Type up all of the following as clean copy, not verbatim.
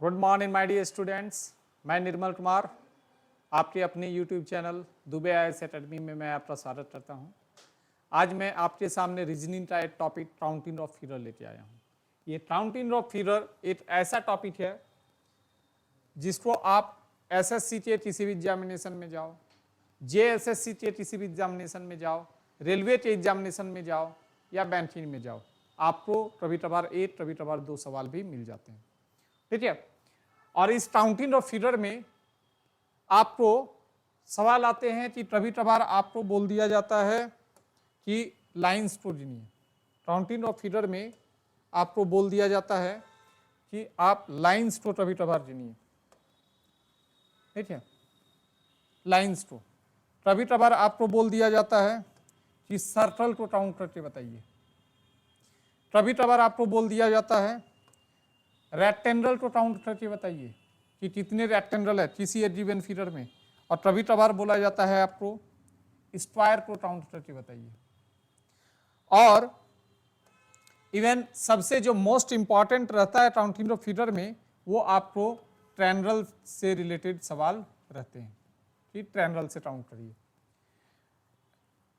Good morning my dear students, मैं निर्मल कुमार आपके अपने YouTube channel Dubey IAS academy में मैं आपका स्वागत करता हूं। आज मैं आपके सामने रीजनिंग का एक टॉपिक ट्राउंटिंग ऑफ फिगर लेके आया हूं। ये ट्राउंटिंग ऑफ फिगर एक ऐसा टॉपिक है जिसको आप एसएससी के किसी भी एग्जामिनेशन में जाओ, जेएसएससी के किसी भी एग्जामिनेशन में जाओ, रेलवे के एग्जामिनेशन में जाओ या बैंकिंग में जाओ, आपको कभी कभार एक कभी कभार दो सवाल भी मिल जाते हैं। ठीक है, और इस काउंटिंग ऑफ फिगर में आपको सवाल आते हैं कि कभी कभार आपको बोल दिया जाता है कि लाइंस को गिनिए। काउंटिंग ऑफ फिगर में आपको बोल दिया जाता है कि आप लाइंस को कभी कभार गिनिए। ठीक है, लाइंस को कभी कभार आपको बोल दिया जाता है कि सर्कल को काउंट करके बताइए। कभी कभार आपको बोल दिया जाता है रेक्टेंगल को काउंट करके बताइए कि कितने रेक्टेंगल है किसी एक गिवन फिगर में, और कभी कभार बोला जाता है आपको स्क्वायर को काउंट करके बताइए। और इवन सबसे जो मोस्ट इंपॉर्टेंट रहता है काउंटिंग ऑफ फिगर में, वो आपको ट्रायंगल से रिलेटेड सवाल रहते हैं कि ट्रायंगल से काउंट करिए।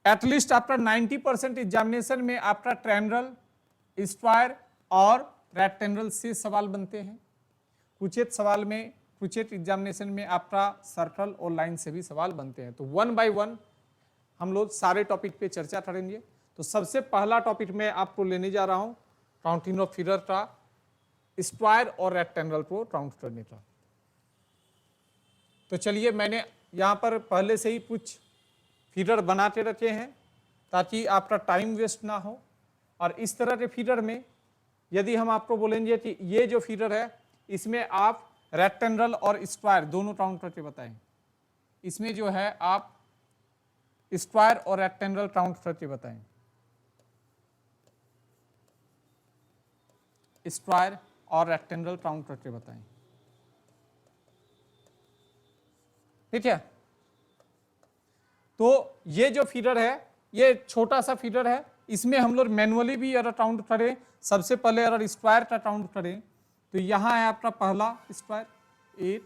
एटलीस्ट आपका 90% एग्जामिनेशन में आपका ट्रायंगल, स्क्वायर और रेक्टेंगल से सवाल बनते हैं। कुछ एक सवाल में, कुछ एक एग्जामिनेशन में आपका सर्कल और लाइन से भी सवाल बनते हैं। तो वन बाय वन हम लोग सारे टॉपिक पे चर्चा करेंगे। तो सबसे पहला टॉपिक मैं आपको लेने जा रहा हूं काउंटिंग ऑफ फिगर का स्क्वायर और रेक्टेंगल को काउंट करने का। तो चलिए, मैंने यहां पर पहले से ही कुछ फिगर बना के रखे हैं ताकि आपका टाइम वेस्ट ना हो। और इस तरह के फिगर में यदि हम आपको बोलेंगे कि ये जो फिगर है इसमें आप रेक्टेंगल और स्क्वायर दोनों काउंट करके बताएं, इसमें जो है आप स्क्वायर और रेक्टेंगल काउंट करके बताएं, स्क्वायर और रेक्टेंगल काउंट करके बताएं। ठीक है, तो ये जो फिगर है ये छोटा सा फिगर है, इसमें हम लोग मैनुअली भी अगर काउंट करें, सबसे पहले अगर स्क्वायर का काउंट करें तो यहाँ है आपका पहला स्क्वायर 8,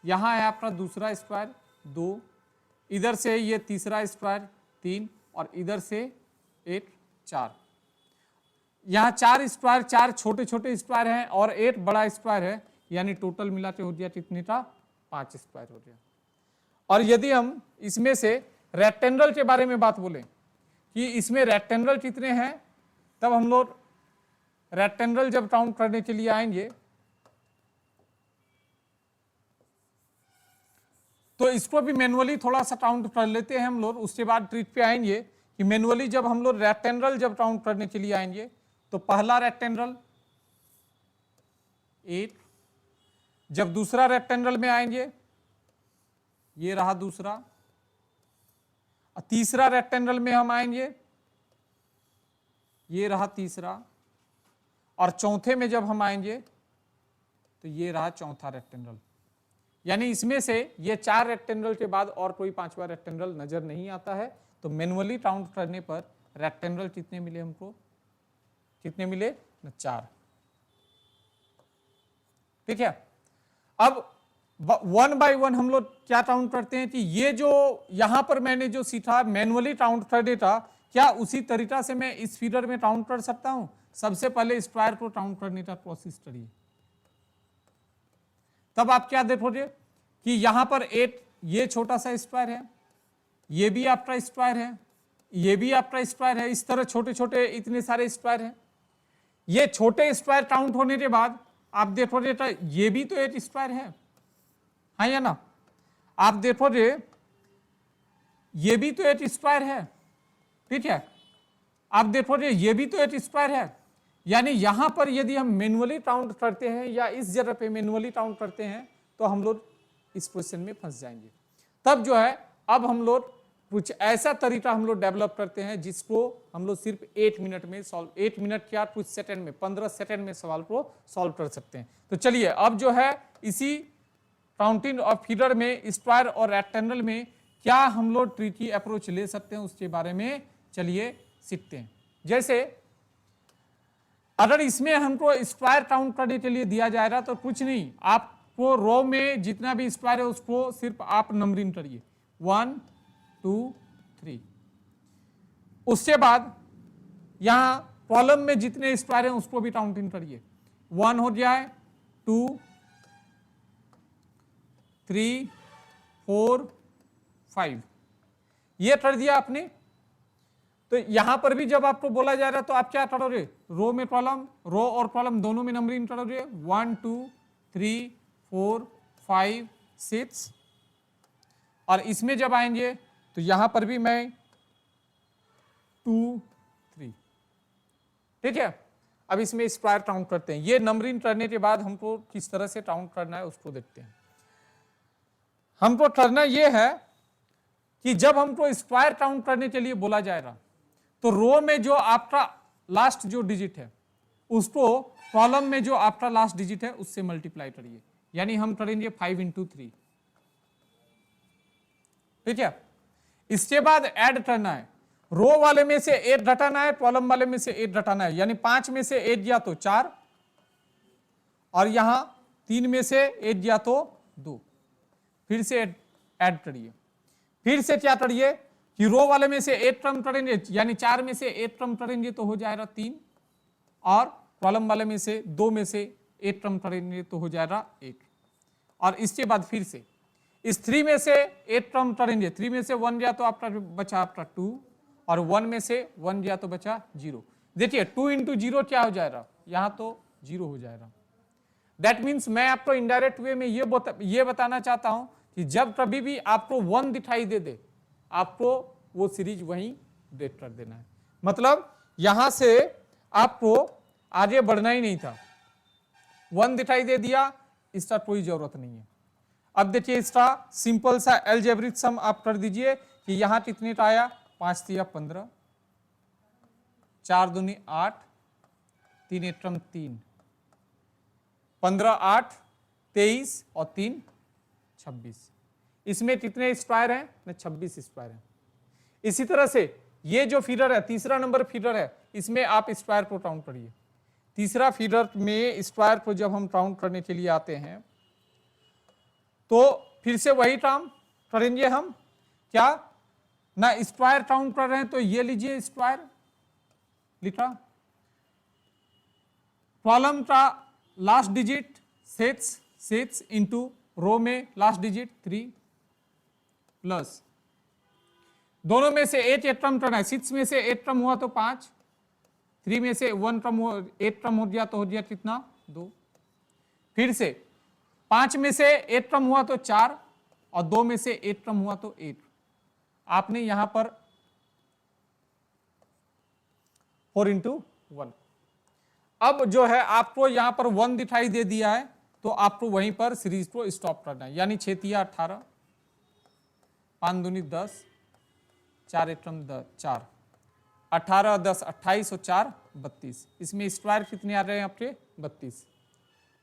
यहाँ है आपका दूसरा स्क्वायर 2, इधर से ये तीसरा स्क्वायर 3 और इधर से 1 4। यहाँ 4 स्क्वायर, 4 छोटे छोटे स्क्वायर हैं और 1 बड़ा स्क्वायर है, यानी टोटल मिला के हो गया कितने का 5 स्क्वायर हो गया। और यदि हम इसमें से रेक्टेंगल के बारे में बात बोलें कि इसमें रेक्टेंगल कितने हैं, तब हम लोग रेक्टेंगल जब काउंट करने के लिए आएंगे तो इसको भी मैनुअली थोड़ा सा काउंट कर लेते हैं हम लोग। उसके बाद ट्रिक पे आएंगे कि मैनुअली जब हम लोग रेक्टेंगल जब काउंट करने के लिए आएंगे तो पहला रेक्टेंगल 8, जब दूसरा रेक्टेंगल में आएंगे ये रहा दूसरा, और तीसरा रेक्टेंगल में हम आएंगे ये रहा तीसरा, और चौथे में जब हम आएंगे तो ये रहा चौथा रेक्टेंगल। यानी इसमें से ये 4 रेक्टेंगल के बाद और कोई 5वां रेक्टेंगल नजर नहीं आता है। तो मैनुअली काउंट करने पर रेक्टेंगल कितने मिले हमको, कितने मिले 4। ठीक है, अब वन बाय वन हम लोग क्या काउंट करते हैं कि ये जो यहां पर मैंने जो सीखा मैनुअली काउंट करने का, क्या उसी तरीका से मैं इस फिगर में काउंट कर सकता हूं? सबसे पहले स्क्वायर को काउंट करने का कोशिश करिए, तब आप क्या देखोगे कि यहां पर 8 ये छोटा सा स्क्वायर है, ये भी आपका स्क्वायर है, ये भी आपका स्क्वायर है, इस तरह छोटे छोटे इतने सारे स्क्वायर हैं। ये छोटे स्क्वायर काउंट होने के बाद आप देखोगे तो ये भी तो एक स्क्वायर है, हाँ या ना? आप देखोगे ये भी तो एक स्क्वायर है। ठीक है, आप देखोगे ये भी तो एक स्क्वायर है। यानी यहां पर यदि हम मैनुअली काउंट करते हैं या इस जगह पे मैनुअली काउंट करते हैं तो हम लोग इस क्वेश्चन में फंस जाएंगे। तब जो है अब हम लोग कुछ ऐसा तरीका हम लोग डेवलप करते हैं जिसको हम लोग सिर्फ 8 मिनट में सॉल्व, 8 मिनट क्या कुछ सेकंड में, 15 सेकंड में सवाल को सॉल्व कर सकते हैं। तो चलिए, अब जो है इसी काउंटिंग ऑफ फिगर में स्क्वायर और रेक्टेंगल में क्या हम लोग ट्रिकी अप्रोच ले सकते हैं उसके बारे में चलिए सीखते हैं। जैसे अगर इसमें हमको स्क्वायर काउंट करने के लिए दिया जाएगा तो कुछ नहीं, आपको रो में जितना भी स्क्वायर है उसको सिर्फ आप नंबरिंग करिए 1 2 3। उसके बाद यहां कॉलम में जितने स्क्वायर हैं उसको भी काउंटिंग करिए, 1 हो जाए, 2 3 4 5, ये कर दिया आपने। तो यहां पर भी जब आपको बोला जा रहा है तो आप क्या करोगे, रो में कॉलम, रो और कॉलम दोनों में नंबरिंग करोगे 1 2 3 4 5 6। और इसमें जब आएंगे तो यहां पर भी मैं 2 3, ठीक है। अब इसमें स्क्वायर काउंट करते हैं, ये नंबरिंग करने के बाद हमको किस तरह से काउंट करना है उसको देखते हैं। हमको करना यह है कि जब हमको स्क्वायर काउंट करने के लिए बोला जाएगा तो रो में जो आपका लास्ट जो डिजिट है उसको कॉलम में जो आपका लास्ट डिजिट है उससे मल्टीप्लाई करिए, यानी हम करेंगे 5 × 3, ठीक है। इसके बाद ऐड करना है, रो वाले में से 8 घटाना है, कॉलम वाले में से 8 घटाना है, यानी 5 में से 8 गया तो 4 और यहां 3 में से 8 गया तो 2। फिर से ऐड करिए, फिर से क्या करिए कि रो वाले में से 8 टर्म करेंगे, यानी 4 में से 8 टर्म करेंगे तो हो जाएगा 3, और कॉलम वाले में से 2 में से 8 टर्म करेंगे तो हो जाएगा 1। और इसके बाद फिर से इस 3 में से 8 टर्म करेंगे, 3 में से 1 गया तो आपका बचा आपका 2, और 1 में से 1 गया तो बचा 0। देखिए 2 × 0 क्या हो जाएगा, यहां तो 0 हो जाएगा। दैट मीन्स मैं आपको इनडायरेक्ट वे में ये बताना चाहता हूं कि जब कभी भी आपको 1 दिखाई दे आपको वो सीरीज वहीं ब्रेक कर देना है, मतलब यहां से आपको आगे बढ़ना ही नहीं था। 1 दिखाई दे दिया, इसका कोई जरूरत नहीं है। अब देखिए इसका सिंपल सा अलजेब्रिक सम आप कर दीजिए कि यहां कितने का आया, 5 × 15, 4 × 2 8, 3 × 3 15, 8 23 और 3 26। इसमें कितने स्क्वायर हैं, 26 स्क्वायर हैं। इसी तरह से ये जो फिगर है, तीसरा नंबर फिगर है, इसमें आप स्क्वायर को काउंट करिए। तीसरा फिगर में स्क्वायर को जब हम काउंट करने के लिए आते हैं तो फिर से वही काम करेंगे हम, क्या ना स्क्वायर काउंट कर रहे हैं तो ये लीजिए स्क्वायर लिखा, कॉलम का लास्ट डिजिट 6 इंटू रो में लास्ट डिजिट 3 प्लस दोनों में से 8 टर्म करना है, 6 में से 8 टर्म हुआ तो 5, 3 में से 1 टर्म 8 टर्म हो गया तो हो गया कितना 2, फिर से 5 में से 8 टर्म हुआ तो 4 और 2 में से 8 टर्म हुआ तो 8। आपने यहां पर 4 × 1। अब जो है आपको यहां पर 1 दिखाई दे दिया है तो आपको वहीं पर सीरीज को स्टॉप करना है, यानी 6 × 18, 5 × 2 10, 4 × 4, 18 10 28 और 4 32। इसमें स्क्वायर कितने आ रहे हैं आपके 32,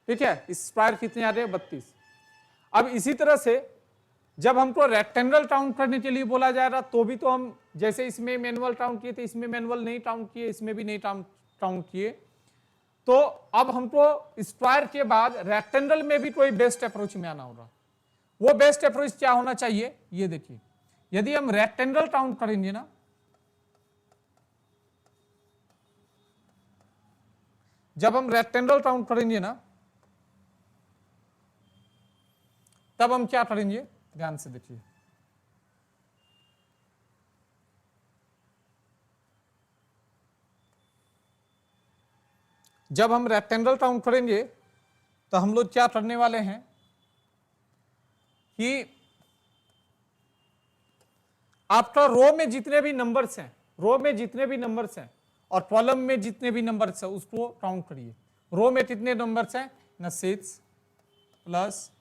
ठीक है। स्क्वायर कितने आ रहे हैं 32। अब इसी तरह से जब हमको रेक्टेंगल काउंट करने के लिए बोला जाएगा तो भी तो हम जैसे इसमें मैनुअल काउंट किए थे, इसमें मैनुअल नहीं काउंट किए, इसमें भी नहीं काउंट किए, तो अब हमको स्क्वायर के बाद रेक्टेंगल में भी कोई बेस्ट अप्रोच में आना होगा। वो बेस्ट अप्रोच क्या होना चाहिए, ये देखिए, यदि हम रेक्टेंगल काउंट करेंगे ना, जब हम रेक्टेंगल काउंट करेंगे ना तब हम क्या करेंगे, ध्यान से देखिए, जब हम रेक्टेंगल काउंट करेंगे तो हम लोग क्या करने वाले हैं कि आपका रो में जितने भी नंबर्स हैं, रो में जितने भी नंबर्स हैं और कॉलम में जितने भी नंबर्स हैं उसको काउंट करिए। रो में कितने नंबर्स हैं ना, 6 plus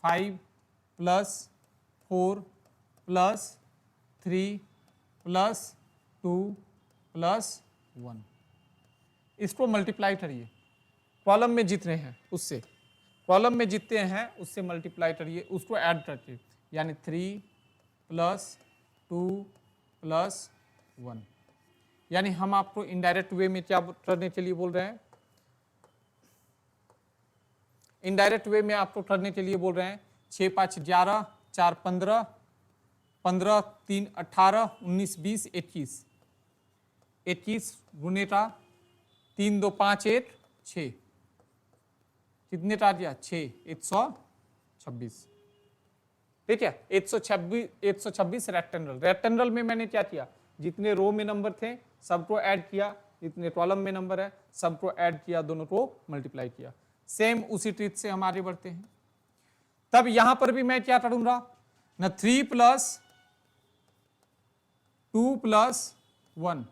5 plus 4 plus 3 plus 2 plus 1, इसको मल्टीप्लाई करिए। कॉलम में जितने हैं उससे, कॉलम में जितने हैं उससे मल्टीप्लाई करिए, उसको ऐड करके, यानी 3 प्लस 2 प्लस 1। यानी हम आपको इनडायरेक्ट वे में क्या करने के लिए बोल रहे हैं, इनडायरेक्ट वे में आपको करने के लिए बोल रहे हैं 6 5 11 4 15 15 3 18 19 20 21 21 गुनेटा 3 2 5 8 6 कितने टा दिया 6 126। ठीक है 126 रेक्टेंगल में मैंने क्या किया जितने रो में नंबर थे सबको ऐड किया, जितने कॉलम में नंबर है सबको ऐड किया, दोनों को मल्टीप्लाई किया। सेम उसी ट्रिक से हम आगे बढ़ते हैं। तब यहां पर भी मैं क्या करूंगा ना 3 + 2 + 1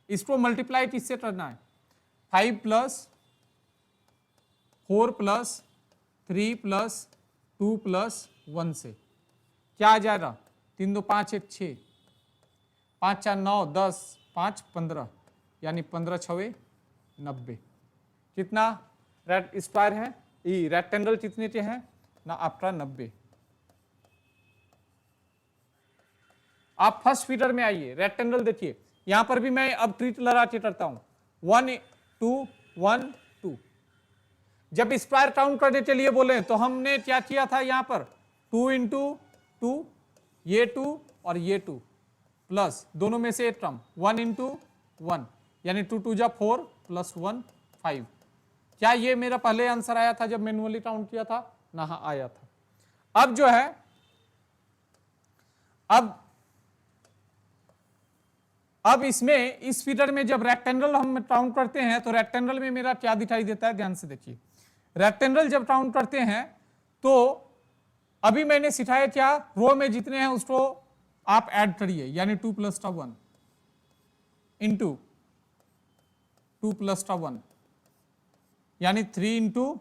इसको मल्टीप्लाई किससे करना है 5 + 4 + 3 + 2 + 1 से क्या आ जाएगा 3 2 5 1 6 5 4 9 10 5 15 यानी 15 6 90 कितना रेड स्क्वायर है रेक्टेंगल कितने के हैं ना आपका 90। आप फर्स्ट फिगर में आइए रेक्टेंगल देखिए यहां पर भी मैं अब ट्रीट लगा के करता हूं 1 2 1 2। जब स्क्वायर काउंट करने के लिए बोले तो हमने क्या किया था यहां पर 2 × 2 ये 2 और ये 2 प्लस दोनों में से एक टर्म 1 × 1 यानी 2 2 जा 4 + 1 5। क्या ये मेरा पहले आंसर आया था जब मैन्युअली काउंट किया था ना हाँ आया था। अब जो है अब इसमें इस फिगर में जब रेक्टेंगल हम काउंट करते हैं तो रेक्टेंगल में मेरा क्या दिखाई देता है ध्यान से देखिए। रेक्टेंगल जब काउंट करते हैं तो अभी मैंने सिखाया क्या रो में जितने हैं उसको आप ऐड करिए यानी 2 + 1 इंटू 2 + 1 यानी 3 ×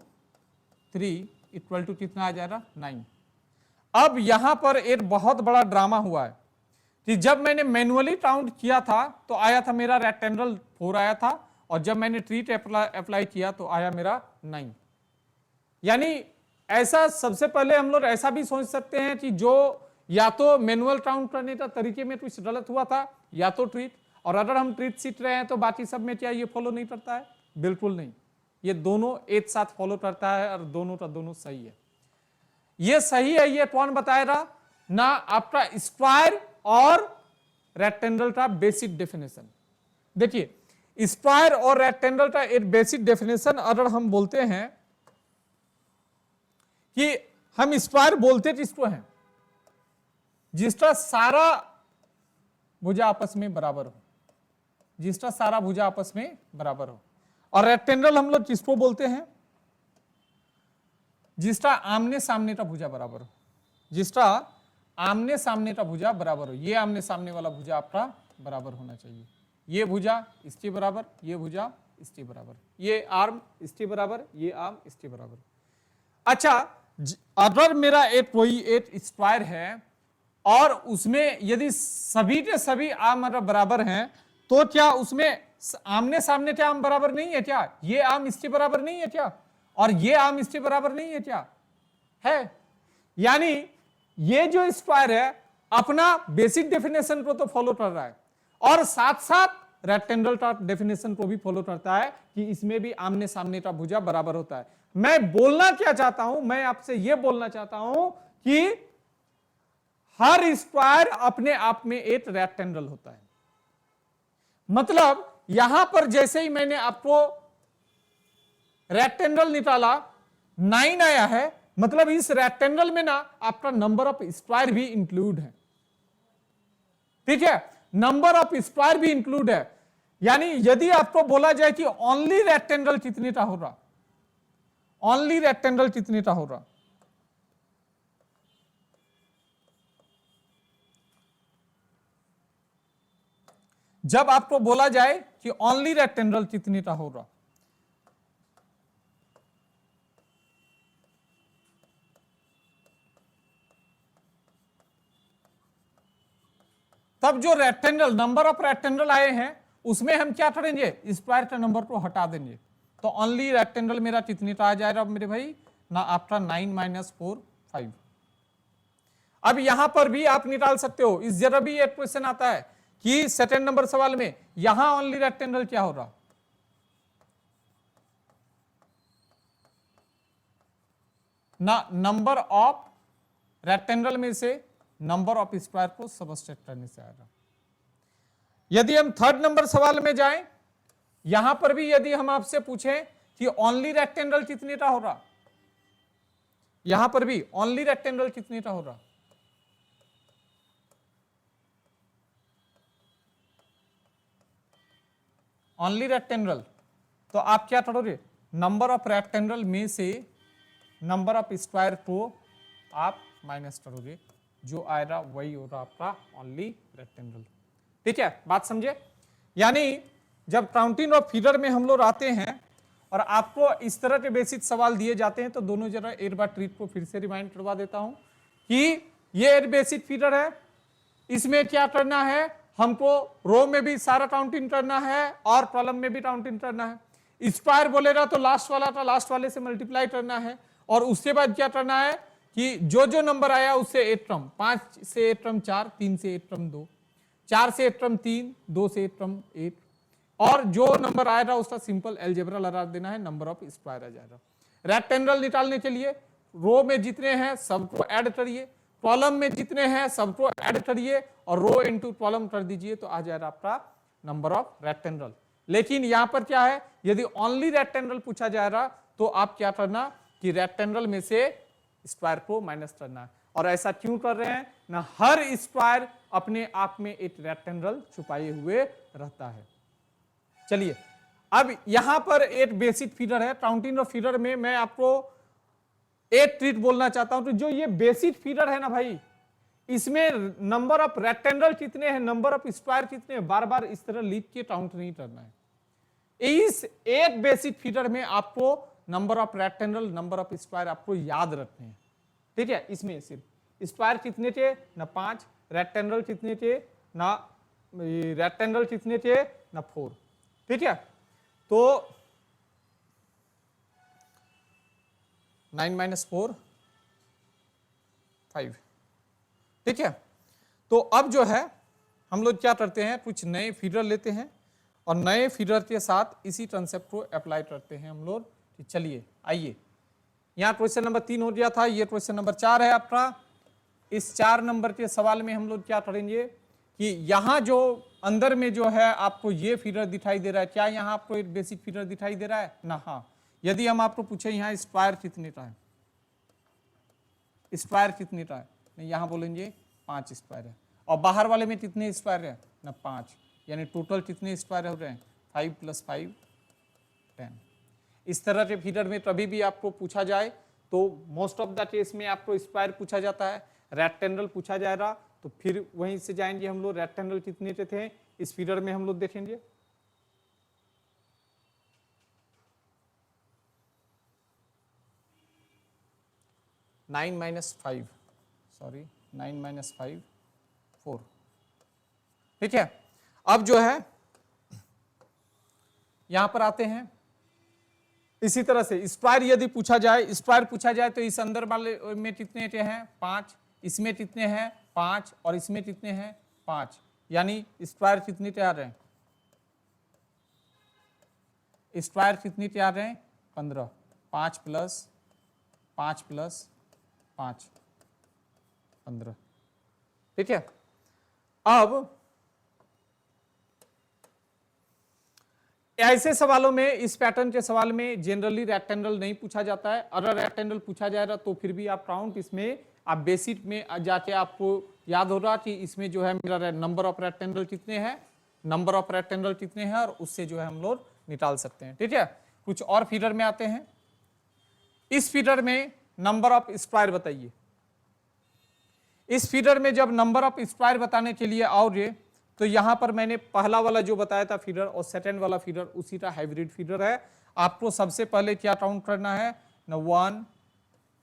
3 = कितना आ जाएगा 9। अब यहां पर एक बहुत बड़ा ड्रामा हुआ है कि जब मैंने मैन्युअली काउंट किया था तो आया था मेरा रेक्टेंगल 4 आया था और जब मैंने ट्रीट अप्लाई किया तो आया मेरा 9। यानी ऐसा सबसे पहले हम लोग ऐसा भी सोच सकते हैं कि जो या तो मैनुअल काउंट करने का तरीके में कुछ गलत हुआ था या तो ट्रीट, और अगर हम ट्रीट सीख रहे हैं तो बाकी सब में क्या ये फॉलो नहीं करता है बिल्कुल नहीं, ये दोनों एक साथ फॉलो करता है और दोनों का दोनों सही है। ये सही है ये कौन बताएगा ना आपका स्क्वायर और रेक्टेंगल का बेसिक डेफिनेशन। देखिए स्क्वायर और रेक्टेंगल का एक बेसिक डेफिनेशन अगर हम बोलते हैं कि हम स्क्वायर बोलते किसको हैं जिसका सारा भुजा आपस में बराबर हो, जिसका सारा भुजा आपस में बराबर हो, और रेक्टेंगल हम लोग किसको बोलते हैं जिसका आमने सामने का भुजा बराबर हो, जिसका आमने सामने का भुजा बराबर हो। ये आमने सामने वाला भुजा आपका बराबर होना चाहिए, ये भुजा इसके बराबर, ये भुजा इसके बराबर, ये आर्म इसके बराबर, ये आर्म इसके बराबर। अच्छा अगर मेरा एक कोई एक स्क्वायर है और उसमें यदि सभी के सभी आर्म अगर बराबर हैं तो क्या उसमें आमने सामने क्या आर्म बराबर नहीं है क्या, ये आर्म इसके बराबर नहीं है क्या और ये आर्म इसके बराबर नहीं है क्या है। यानी ये जो स्क्वायर है अपना बेसिक डेफिनेशन को तो फॉलो कर रहा है और साथ साथ रेक्टेंगल का डेफिनेशन को भी फॉलो करता है कि इसमें भी आमने सामने का भुजा बराबर होता है। मैं बोलना क्या चाहता हूं, मैं आपसे यह बोलना चाहता हूं कि हर स्क्वायर अपने आप में एक रेक्टेंगल होता है। मतलब यहां पर जैसे ही मैंने आपको रेक्टेंगल निकाला 9 आया है, मतलब इस रेक्टेंगल में ना आपका नंबर ऑफ स्क्वायर भी इंक्लूड है। ठीक है, नंबर ऑफ स्क्वायर भी इंक्लूड है। यानी यदि आपको बोला जाए कि ओनली रेक्टेंगल कितने का हो रहा, ओनली रेक्टेंगल कितने का हो रहा, जब आपको बोला जाए कि ओनली रेक्टेंगल कितने का हो रहा, तब जो रेक्टेंगल नंबर ऑफ रेक्टेंगल आए हैं उसमें हम क्या करेंगे स्क्वायर के नंबर को हटा देंगे, तो ओनली रेक्टेंगल मेरा कितने का आ जाएगा मेरे भाई ना आपका 9 - 4 5। अब यहां पर भी आप निकाल सकते हो, इस जरा भी एक क्वेश्चन आता है कि सेकंड नंबर सवाल में यहां ओनली रेक्टेंगल क्या हो रहा, ना नंबर ऑफ रेक्टेंगल में से नंबर ऑफ स्क्वायर को सबट्रैक्ट करने से आएगा। यदि हम थर्ड नंबर सवाल में जाएं, यहां पर भी यदि हम आपसे पूछें कि ओनली रेक्टेंगल कितने का हो रहा, यहां पर भी ओनली रेक्टेंगल कितने का हो रहा, ओनली रेक्टेंगल, तो आप क्या करोगे, नंबर ऑफ रेक्टेंगल में से नंबर ऑफ स्क्वायर को आप माइनस करोगे, जो आएगा वही होगा आपका ओनली रेक्टेंगल। ठीक है, बात समझे। यानी जब काउंटिंग ऑफ फिगर में हम लोग आते हैं और आपको इस तरह के बेसिक सवाल दिए जाते हैं, तो दोनों जरा एक बार ट्रिक को फिर से रिमाइंड करवा देता हूं कि ये एक बेसिक फिगर है, इसमें क्या करना है, हमको रो में भी सारा काउंटिंग करना है और कॉलम में भी काउंटिंग करना है। स्क्वायर बोलेगा तो लास्ट वाला का लास्ट वाले से मल्टीप्लाई करना है, और उसके बाद क्या करना है कि जो जो नंबर आया उससे एक टर्म, 5 से एक टर्म 4, 3 से एक टर्म 2, 4 से एक टर्म 3, 2 से एक टर्म 1, और जो नंबर आएगा उसका सिंपल अलजेब्रा लगा देना है, नंबर ऑफ स्क्वायर आ जाएगा। रेक्टेंगल निकालने के लिए रो में जितने हैं सबको ऐड करिए, कॉलम में जितने हैं सबको ऐड करिए और रो इनटू कॉलम कर दीजिए, तो आ जाएगा आपका नंबर ऑफ रेक्टेंगल। लेकिन यहां पर क्या है, यदि ओनली रेक्टेंगल पूछा जाएगा तो आप क्या करना कि रेक्टेंगल में से स्क्वायर को माइनस करना है। और ऐसा क्यों कर रहे हैं ना, हर स्क्वायर अपने आप में एक रेक्टेंगल छुपाए हुए रहता है। चलिए, अब यहां पर एक बेसिक फिगर है, काउंटिंग ऑफ फिगर में मैं आपको एक ट्रिक बोलना चाहता हूं। तो जो ये बेसिक फिगर है ना भाई, इसमें नंबर ऑफ रेक्टेंगल कितने हैं, नंबर ऑफ स्क्वायर कितने हैं, बार बार इस तरह लिख के काउंट नहीं करना है। इस एक बेसिक फिगर में आपको number of rectangle, number of square आपको याद रखने हैं। ठीक है, इसमें सिर्फ स्क्वायर कितने थे ना 5, रेक्टेंगल कितने थे ना, रेक्टेंगल कितने थे ना 4। ठीक है, तो 9 - 4 5। ठीक है, तो अब जो है हम लोग क्या करते हैं, कुछ नए फिगर लेते हैं और नए फिगर के साथ इसी कंसेप्ट को अप्लाई करते हैं हम लोग। चलिए आइए, यहाँ क्वेश्चन नंबर 3 हो गया था, ये क्वेश्चन नंबर 4 है आपका। इस 4 नंबर के सवाल में हम लोग क्या करेंगे कि यहाँ जो अंदर में जो है आपको ये फिगर दिखाई दे रहा है, क्या यहाँ आपको एक बेसिक फिगर दिखाई दे रहा है ना। हाँ, यदि हम आपको पूछे यहाँ स्क्वायर कितने का है, स्क्वायर कितने का है, यहाँ बोलेंगे 5 स्क्वायर है, और बाहर वाले में कितने स्क्वायर है ना 5, यानी टोटल कितने स्क्वायर हो रहे हैं 5 + 5 10। इस तरह के फिगर में कभी भी आपको पूछा जाए तो मोस्ट ऑफ द केस में आपको स्क्वायर पूछा जाता है, रेक्टेंगल पूछा जाएगा तो फिर वहीं से जाएंगे हम लोग, रेक्टेंगल कितने के थे इस फिगर में हम लोग देखेंगे। Nine minus 5 4। ठीक है, अब जो है यहां पर आते हैं, इसी तरह से स्क्वायर यदि पूछा जाए, स्क्वायर पूछा जाए तो इस अंदर वाले में कितने के हैं 5, इसमें कितने हैं 5 और इसमें कितने हैं 5, यानी स्क्वायर कितने के आ रहे हैं, स्क्वायर कितने के आ रहे हैं 15, 5 + 5 + 5 15। ठीक है, अब ऐसे सवालों में, इस पैटर्न के सवाल में जनरली रेक्टेंगल नहीं पूछा जाता है। अगर रेक्टेंगल पूछा जाएगा तो फिर भी आप काउंट, इसमें आप बेसिक में जाके आपको याद होगा कि इसमें जो है मेरा नंबर ऑफ रेक्टेंगल कितने हैं, नंबर ऑफ रेक्टेंगल कितने हैं, और उससे जो है हम लोग निकाल सकते हैं। ठीक है, कुछ और फिगर में आते हैं। इस फिगर में नंबर ऑफ स्क्वायर बताइए। इस फिगर में जब नंबर ऑफ स्क्वायर बताने के लिए आओगे तो यहां पर मैंने पहला वाला जो बताया था फिगर और सेकंड वाला फिगर उसी का हाइब्रिड फिगर है। आपको सबसे पहले क्या काउंट करना है ना, 1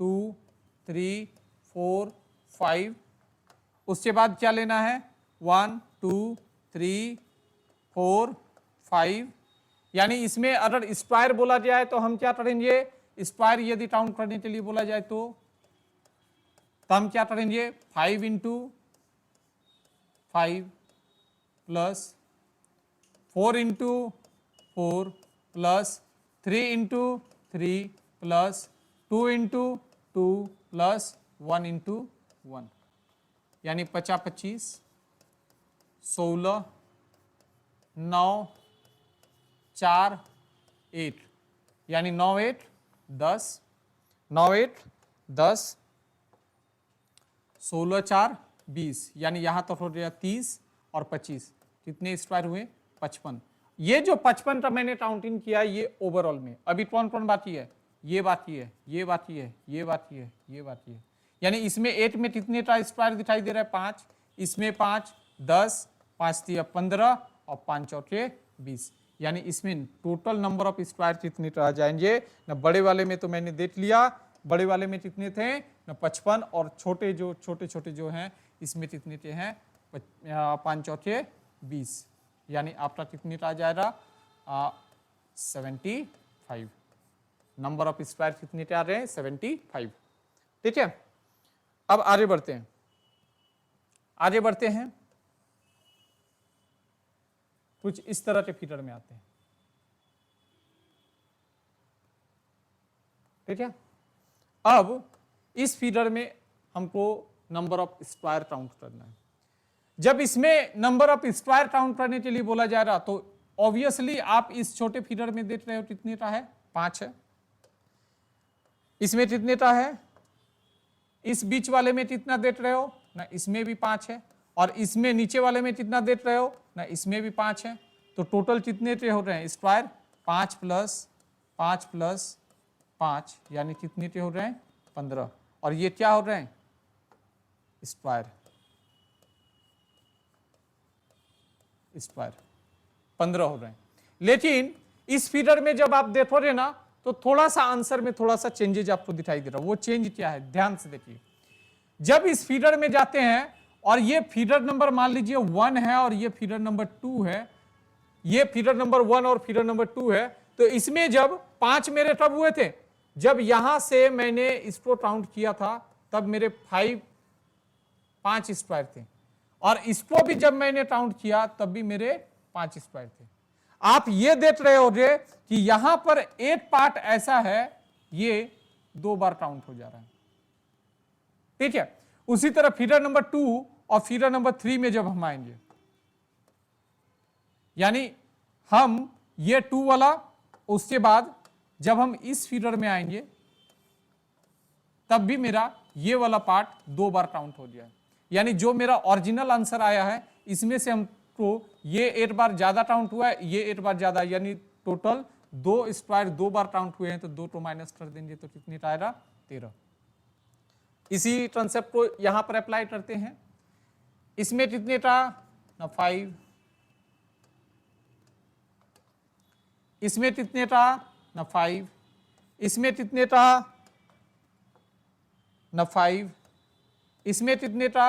2 3 4 5, उसके बाद क्या लेना है 1 2 3 4 5, यानी इसमें अगर स्क्वायर बोला जाए तो हम क्या करेंगे, स्क्वायर यदि काउंट करने के लिए बोला जाए तो हम क्या करेंगे 5 × 5 + 4 × 4 + 3 × 3 + 2 × 2 प्लस 1 इंटू 1 यानी 50 25 16 9 4 8 यानी 9 8 10 9 8 10 16 4 20 यानी यहां तक हो गया 30 और 25 कितने स्क्वायर हुए 55। ये जो 55 का मैंने काउंटिंग किया ये ओवरऑल में। अभी कौन कौन बाकी है, ये बाकी है, ये बाकी है, ये बाकी है, ये बाकी है, यानी इसमें 8 में कितने का स्क्वायर दिखाई दे रहा है 5, इसमें 5 10 5 3 15 और 5 चौके 20 यानी इसमें टोटल नंबर ऑफ स्क्वायर कितने आ जाएंगे ना। बड़े वाले में तो मैंने देख लिया, बड़े वाले में कितने थे ना 55 और छोटे छोटे जो हैं इसमें कितने के हैं 5 चौके 20 यानी आपका कितने आ जाएगा 75। नंबर ऑफ स्क्वायर कितने के आ रहे हैं 75। ठीक है, अब आगे बढ़ते हैं, आगे बढ़ते हैं कुछ इस तरह के फिगर में आते हैं। ठीक है, अब इस फिगर में हमको नंबर ऑफ स्क्वायर काउंट करना है। जब इसमें नंबर ऑफ स्क्वायर काउंट करने के लिए बोला जा रहा तो ऑब्वियसली आप इस छोटे फिगर में देख रहे हो कितने का है 5 है, इसमें कितने का है, इस बीच वाले में कितना देख रहे हो ना, इसमें भी 5 है, और इसमें नीचे वाले में कितना देख रहे हो ना, इसमें भी 5 है। तो टोटल कितने के हो रहे हैं स्क्वायर 5 प्लस 5 यानी कितने के हो रहे हैं 15, और ये क्या हो रहे हैं स्क्वायर 15 हो रहे हैं। लेकिन इस फिगर में जब आप देखोगे ना तो थोड़ा सा आंसर में थोड़ा सा चेंजेज आपको दिखाई दे रहा है। वो चेंज क्या है ध्यान से देखिए। जब इस फीडर में जाते हैं और ये फीडर नंबर मान लीजिए 1 है और ये फीडर नंबर 2 है, ये फीडर नंबर 1 और फीडर नंबर 2 है, तो इसमें जब 5 मेरे तब हुए थे जब यहां से मैंने इसको काउंट किया था तब मेरे 5 स्क्वायर थे, और इसको भी जब मैंने काउंट किया तब भी मेरे 5 स्क्वायर थे। आप ये देख रहे होंगे कि यहां पर एक पार्ट ऐसा है ये 2 बार काउंट हो जा रहा है। ठीक है, उसी तरह फीडर नंबर 2 और फीडर नंबर 3 में जब हम आएंगे, यानी हम ये 2 वाला, उसके बाद जब हम इस फीडर में आएंगे तब भी मेरा ये वाला पार्ट 2 बार काउंट हो गया है। यानी जो मेरा ओरिजिनल आंसर आया है इसमें से हमको ये 8 बार ज्यादा काउंट हुआ है, ये 8 बार ज्यादा, यानी टोटल 2 स्क्वायर 2 बार काउंट हुए हैं, तो 2 को माइनस कर देंगे तो कितने आएगा 13। इसी कंसेप्ट को यहां पर अप्लाई करते हैं। इसमें कितने था ना 5, इसमें कितने था ना 5, इसमें कितने था ना 5, इसमें कितने था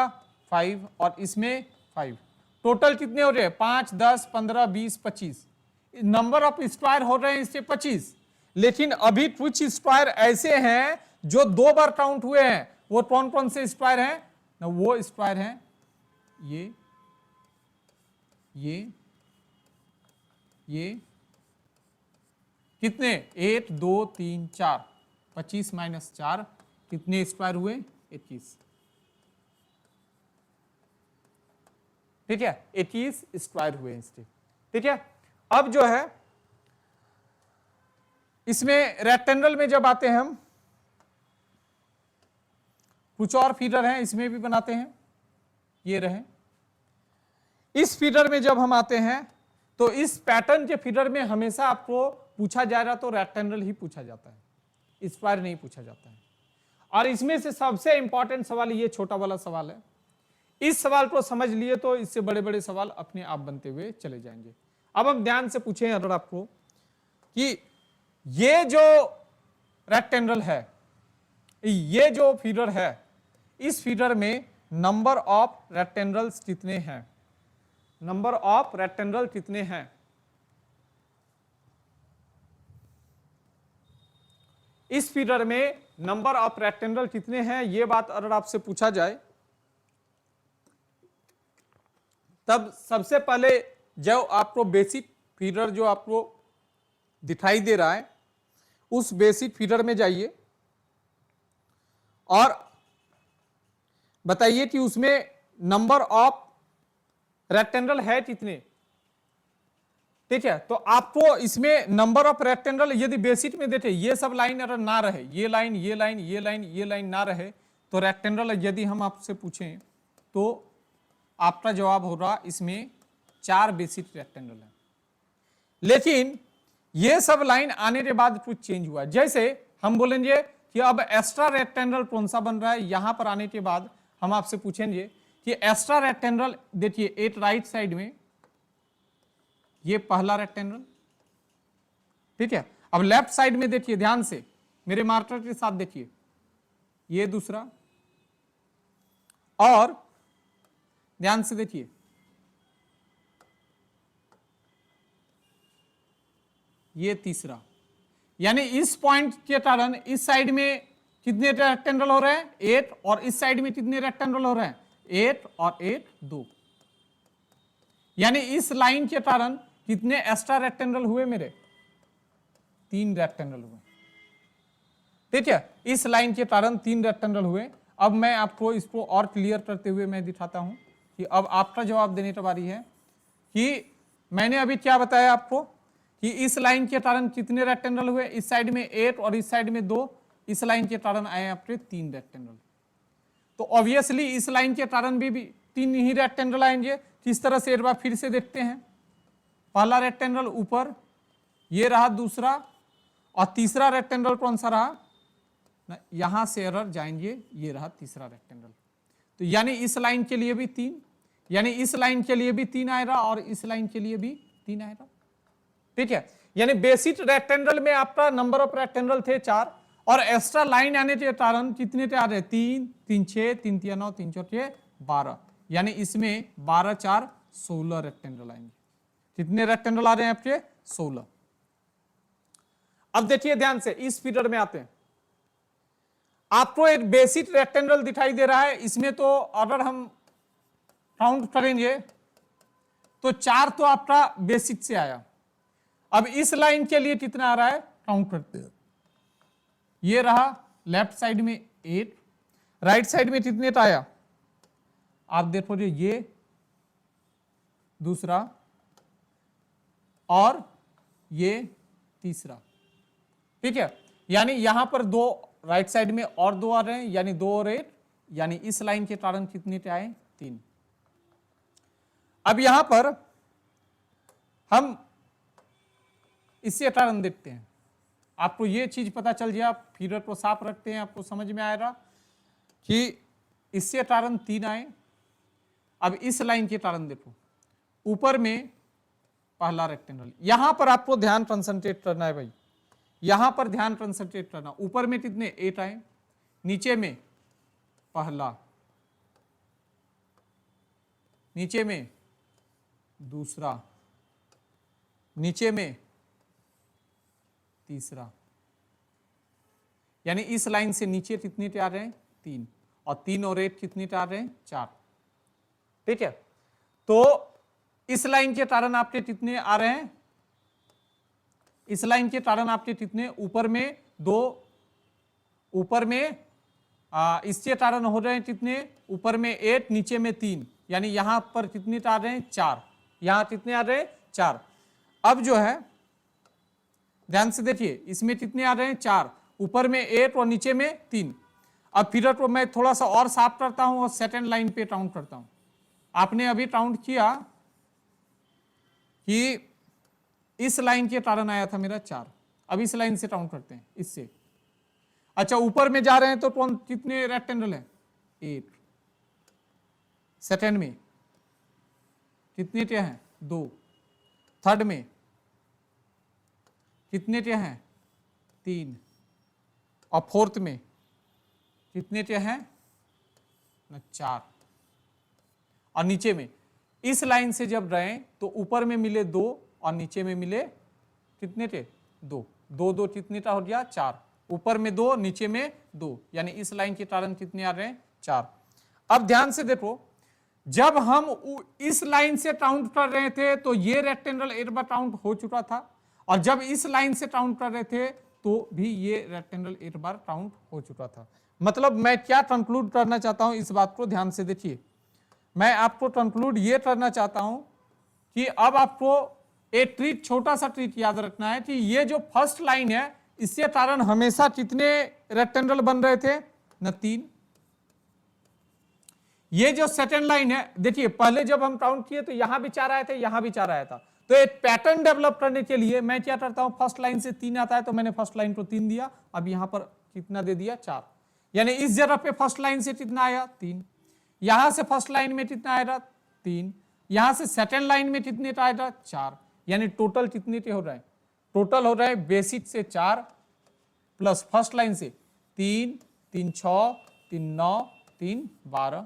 5 और इसमें 5। टोटल कितने हो रहे हैं 5 10 15 20 25। नंबर ऑफ स्क्वायर हो रहे हैं इससे 25, लेकिन अभी कुछ स्क्वायर ऐसे हैं जो 2 बार काउंट हुए हैं। वो कौन कौन से स्क्वायर हैं ना, वो स्क्वायर हैं ये कितने 1 2 3 4, 25 माइनस 4 कितने स्क्वायर हुए 21। ठीक है, 21 स्क्वायर हुए इसके। ठीक है, अब जो है इसमें रेक्टेंगल में जब आते हैं हम, कुछ और फीडर हैं इसमें भी बनाते हैं, ये रहे। इस फीडर में जब हम आते हैं तो इस पैटर्न के फीडर में हमेशा आपको पूछा जा रहा तो रेक्टेंगल ही पूछा जाता है, स्क्वायर नहीं पूछा जाता है। और इसमें से सबसे इंपॉर्टेंट सवाल ये छोटा वाला सवाल है। इस सवाल को समझ लिए तो इससे बड़े बड़े सवाल अपने आप बनते हुए चले जाएंगे। अब हम ध्यान से पूछें अगर आपको कि ये जो रेक्टेंगल है, ये जो फीडर है, इस फीडर में नंबर ऑफ रेक्टेंगल्स कितने हैं, नंबर ऑफ रेक्टेंगल कितने हैं। इस फीडर में नंबर ऑफ रेक्टेंगल कितने हैं, ये बात अगर आपसे पूछा जाए तब सबसे पहले जो आपको बेसिक फीडर जो आपको दिखाई दे रहा है उस बेसिक फीडर में जाइए। और बताइए कि उसमें नंबर ऑफ रेक्टेंगल है कितने। ठीक है, तो आपको इसमें नंबर ऑफ रेक्टेंगल यदि बेसिक में देखे, ये सब लाइन अगर ना रहे, ये लाइन ये लाइन ये लाइन ये लाइन ना रहे, तो रेक्टेंगल यदि हम आपसे पूछें तो आपका जवाब होगा इसमें 4 बेसिक रेक्टेंगल है। लेकिन ये सब लाइन आने के बाद कुछ चेंज हुआ। जैसे हम बोलेंगे कि अब एक्स्ट्रा रेक्टेंगल कौन सा बन रहा है, यहां पर आने के बाद हम आपसे पूछेंगे कि एक्स्ट्रा रेक्टेंगल देखिए, एक राइट साइड में ये पहला रेक्टेंगल, ठीक है। अब लेफ्ट साइड में देखिए, ध्यान से मेरे मार्कर के साथ देखिए, ये दूसरा, और ध्यान से देखिए ये तीसरा। यानी इस पॉइंट के कारण इस साइड में कितने रेक्टेंगल हो रहे हैं, 8, और इस साइड में कितने रेक्टेंगल हो रहे हैं, 8 और 8 2। यानी इस लाइन के कारण कितने एक्स्ट्रा रेक्टेंगल हुए मेरे, 3 रेक्टेंगल हुए। ठीक है, इस लाइन के कारण 3 रेक्टेंगल हुए। अब मैं आपको इसको और क्लियर करते हुए मैं दिखाता हूं कि अब आपका जवाब देने की बारी है कि मैंने अभी क्या बताया आपको कि इस लाइन के कारण कितने रेक्टेंगल हुए, इस साइड में 8 और इस साइड में 2, इस लाइन के कारण आए आपके 3 रेक्टेंगल। तो ऑब्वियसली इस लाइन के कारण भी 3 ही रेक्टेंगल आएंगे। किस तरह से एक बार फिर से देखते हैं। पहला रेक्टेंगल ऊपर, ये रहा दूसरा, और तीसरा रेक्टेंगल कौन सा रहा, यहां से एरर जाएंगे, ये रहा तीसरा रेक्टेंगल। तो यानी इस लाइन के लिए भी 3, यानी इस लाइन के लिए भी 3 आएगा और इस लाइन के लिए भी 3 आएगा। ठीक है, यानी बेसिक रेक्टेंगल में आपका नंबर ऑफ रेक्टेंगल थे 4, और एक्स्ट्रा लाइन आने के कारण कितने थे आ रहे, 3 3 6 3 3 9 3 4 12, यानी इसमें 12 4 16 रेक्टेंगल आएंगे। कितने रेक्टेंगल आ रहे हैं आपके, 16। अब देखिए ध्यान से, इस फिगर में आते हैं। आपको एक बेसिक रेक्टेंगल दिखाई दे रहा है, इसमें तो अगर हम काउंट करेंगे तो 4 तो आपका बेसिक से आया। अब इस लाइन के लिए कितना आ रहा है, काउंट करते हैं। ये रहा लेफ्ट साइड में 8, राइट साइड में कितने का आया, आप देखोगे ये दूसरा और ये तीसरा। ठीक है, यानी यहां पर 2 राइट साइड में और 2 आ रहे हैं, यानी 2 और 8, यानी इस लाइन के कारण कितने के आए, 3। अब यहां पर हम इससे कारण देखते हैं। आपको ये चीज पता चल जाए, आप फिगर को साफ रखते हैं, आपको समझ में आएगा कि इससे कारण 3 आए। अब इस लाइन के कारण देखो, ऊपर में पहला रेक्टेंगल, यहां पर आपको ध्यान कंसंट्रेट करना है भाई, यहां पर ध्यान कंसंट्रेट करना। ऊपर में कितने 8 आए, नीचे में पहला, नीचे में दूसरा, नीचे में तीसरा, यानी इस लाइन से नीचे कितने आ रहे हैं, 3, और 3 और 8 कितने आ रहे हैं, 4। ठीक है, तो इस लाइन के कारण आपके कितने आ रहे हैं, इस लाइन के कारण आपके कितने, ऊपर में 2, ऊपर में इसके कारण हो रहे हैं कितने, ऊपर में 8, नीचे में 3, यानी यहां पर कितने आ रहे हैं, 4, यहां कितने आ रहे हैं, 4। अब जो है ध्यान से देखिए, इसमें कितने आ रहे हैं, 4, ऊपर में 8 और नीचे में 3। अब फिगर को मैं थोड़ा सा और साफ करता हूं और सेकंड लाइन पे काउंट करता हूं। आपने अभी काउंट किया कि इस लाइन के कारण आया था मेरा 4। अब इस लाइन से काउंट करते हैं, इससे। अच्छा, ऊपर में जा रहे हैं तो कौन कितने रेक्टेंगल है, 8। सेकंड में कितने टे हैं, 2। थर्ड में कितने टे हैं, 3। और फोर्थ में कितने टे हैं, 4। और नीचे में इस लाइन से जब रहे तो ऊपर में मिले 2 और नीचे में मिले कितने थे, 2। 2 2 कितने का हो गया, 4। ऊपर में 2, नीचे में 2, यानी इस लाइन के कारण कितने आ रहे हैं, 4। अब ध्यान से देखो, जब हम इस लाइन से काउंट कर रहे थे तो ये रेक्टेंगल एक बार काउंट हो चुका था, और जब इस लाइन से काउंट कर रहे थे तो भी ये रेक्टेंगल एक बार काउंट हो चुका था। मतलब मैं क्या कंक्लूड करना चाहता हूं, इस बात को ध्यान से देखिए। मैं आपको कंक्लूड ये करना चाहता हूं कि अब आपको एक ट्रीट, छोटा सा ट्रीट याद रखना है कि ये जो फर्स्ट लाइन है, इसके कारण हमेशा कितने रेक्टेंगल बन रहे थे न 3। ये जो सेकंड लाइन है, देखिए पहले जब हम काउंट किए तो यहां भी 4 आए थे, यहां भी 4 आया था। तो एक पैटर्न डेवलप करने के लिए मैं क्या करता हूं, फर्स्ट लाइन से 3 आता है तो मैंने फर्स्ट लाइन को 3 दिया, अब यहां पर कितना दे दिया 4। यानी इस जगह पे फर्स्ट लाइन से कितना आया 3, यहां से फर्स्ट लाइन में कितना आएगा 3, यहां से सेकंड लाइन में कितने का आएगा 4। यानी टोटल कितने के हो रहा है, टोटल हो रहा है बेसिक से 4 प्लस फर्स्ट लाइन से 3, 3 6, 3 9, 3 12।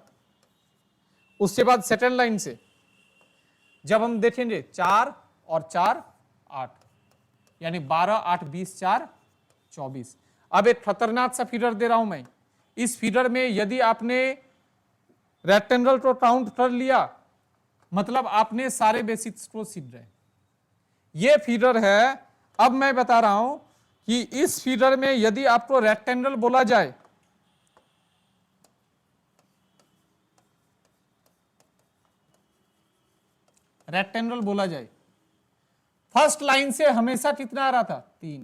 उसके बाद सेकंड लाइन से जब हम देखेंगे 4 और 4 8, यानी 12 8 20 4 24। अब एक खतरनाक सा फिगर दे रहा हूं मैं, इस फिगर में यदि आपने रेक्टेंगल को काउंट कर लिया मतलब आपने सारे बेसिक्स को सीख गए। ये फिगर है, अब मैं बता रहा हूं कि इस फिगर में यदि आपको रेक्टेंगल बोला जाए, रेक्टेंगल बोला जाए, फर्स्ट लाइन से हमेशा कितना आ रहा था 3,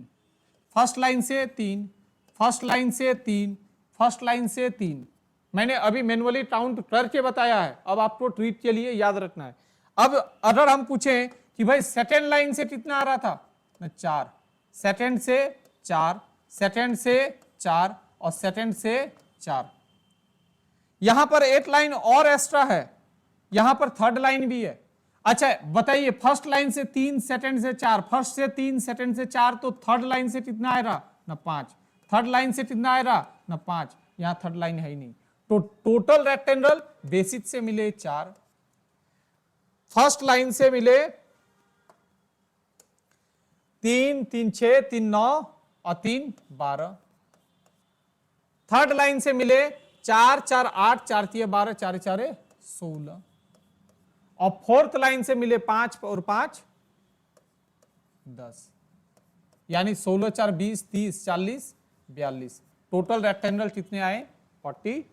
फर्स्ट लाइन से 3, फर्स्ट लाइन से 3, फर्स्ट लाइन से 3। मैंने अभी मैनुअली काउंट करके बताया है, अब आपको ट्रीट के लिए याद रखना है। अब अगर हम पूछें कि भाई सेकंड लाइन से कितना आ रहा था ना 4, सेकंड से 4, सेकंड से 4 और सेकंड से 4। यहां पर एक लाइन और एक्स्ट्रा है, यहां पर थर्ड लाइन भी है। अच्छा बताइए, फर्स्ट लाइन से 3, सेकंड से 4, फर्स्ट से 3, सेकंड से 4, तो थर्ड लाइन से कितना आएगा ना 5, थर्ड लाइन से कितना आएगा ना 5, यहां थर्ड लाइन है ही नहीं। तो टोटल रेक्टेंगल बेसिक से मिले 4, फर्स्ट लाइन से मिले 3 3 6 3 9 और 3 12, थर्ड लाइन से मिले 4 4 8 4 3 12 4 4 16, और फोर्थ लाइन से मिले 5 और 5 10, यानी 16 4 20 30 40 42। टोटल रेक्टेंगल कितने आए 42।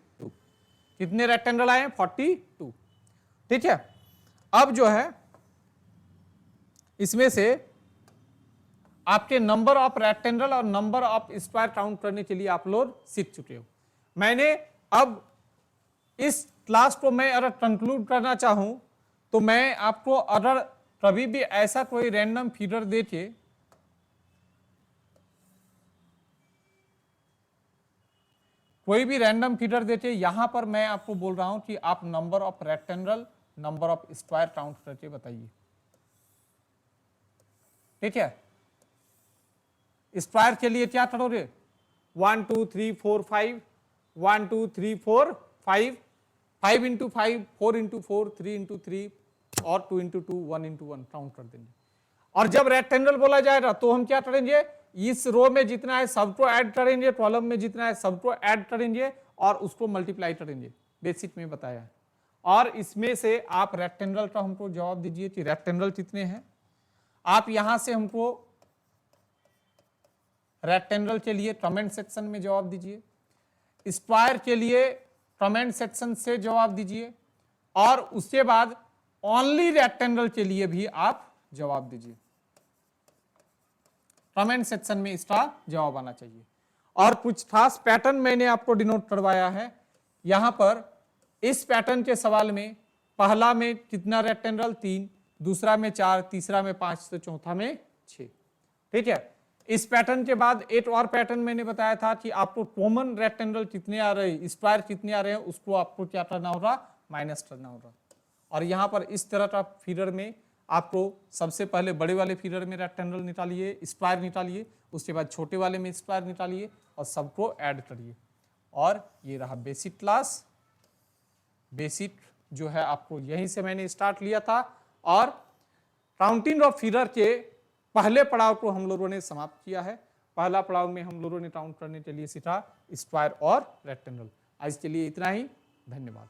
कितने रेक्टेंगल आए 42। ठीक है, अब जो है इसमें से आपके नंबर ऑफ रेक्टेंगल और नंबर ऑफ स्क्वायर काउंट करने के लिए आप लोग सीख चुके हो। मैंने अब इस क्लास को मैं अगर कंक्लूड करना चाहूं तो मैं आपको अगर कभी भी ऐसा कोई रैंडम फिगर देके कोई भी रैंडम फिगर देके यहां पर मैं आपको बोल रहा हूं कि आप number of rectangle number of square count करके बताइए। ठीक है, स्क्वायर के लिए क्या करोगे 1 2 3 4 5, 1 2 3 4 5, 5 इंटू 5, 4 इंटू 4, 3 इंटू 3 और 2 इंटू 2, 1 इंटू 1 काउंट कर देंगे। और जब रेक्टेंगल बोला जाएगा तो हम क्या करेंगे, इस रो में जितना है सबको ऐड करेंगे, कॉलम में जितना है सबको ऐड करेंगे और उसको मल्टीप्लाई करेंगे, बेसिक में बताया है। और इसमें से आप रेक्टेंगल का हमको जवाब दीजिए कि रेक्टेंगल कितने हैं। आप यहां से हमको रेक्टेंगल के लिए कमेंट सेक्शन में जवाब दीजिए, स्क्वायर के लिए कमेंट सेक्शन से जवाब दीजिए, और उसके बाद ओनली रेक्टेंगल के लिए भी आप जवाब दीजिए। कमेंट सेक्शन में इसका जवाब आना चाहिए। और कुछ खास पैटर्न मैंने आपको डिनोट करवाया है यहां पर। इस पैटर्न के सवाल में पहला में कितना रेक्टेंगल 3, दूसरा में 4, तीसरा में 5, तो चौथा में 6। ठीक है, इस पैटर्न के बाद एक और पैटर्न मैंने बताया था कि आपको कॉमन रेक्टेंगल कितने आ रहे हैं, स्क्वायर कितने आ रहे हैं, उसको आपको क्या करना होगा माइनस करना होगा। और यहां पर इस तरह का फिगर में आपको सबसे पहले बड़े वाले फिगर में रेक्टेंगल निकालिए, स्क्वायर निकालिए, उसके बाद छोटे वाले में स्क्वायर निकालिए और सबको ऐड करिए। और ये रहा बेसिक क्लास। बेसिक जो है आपको यहीं से मैंने स्टार्ट लिया था, और काउंटिंग ऑफ फिगर के पहले पड़ाव को हम लोगों ने समाप्त किया है। पहला पड़ाव में हम लोगों ने काउंट करने के लिए सीखा स्क्वायर और रेक्टेंगल। आज के लिए इतना ही, धन्यवाद।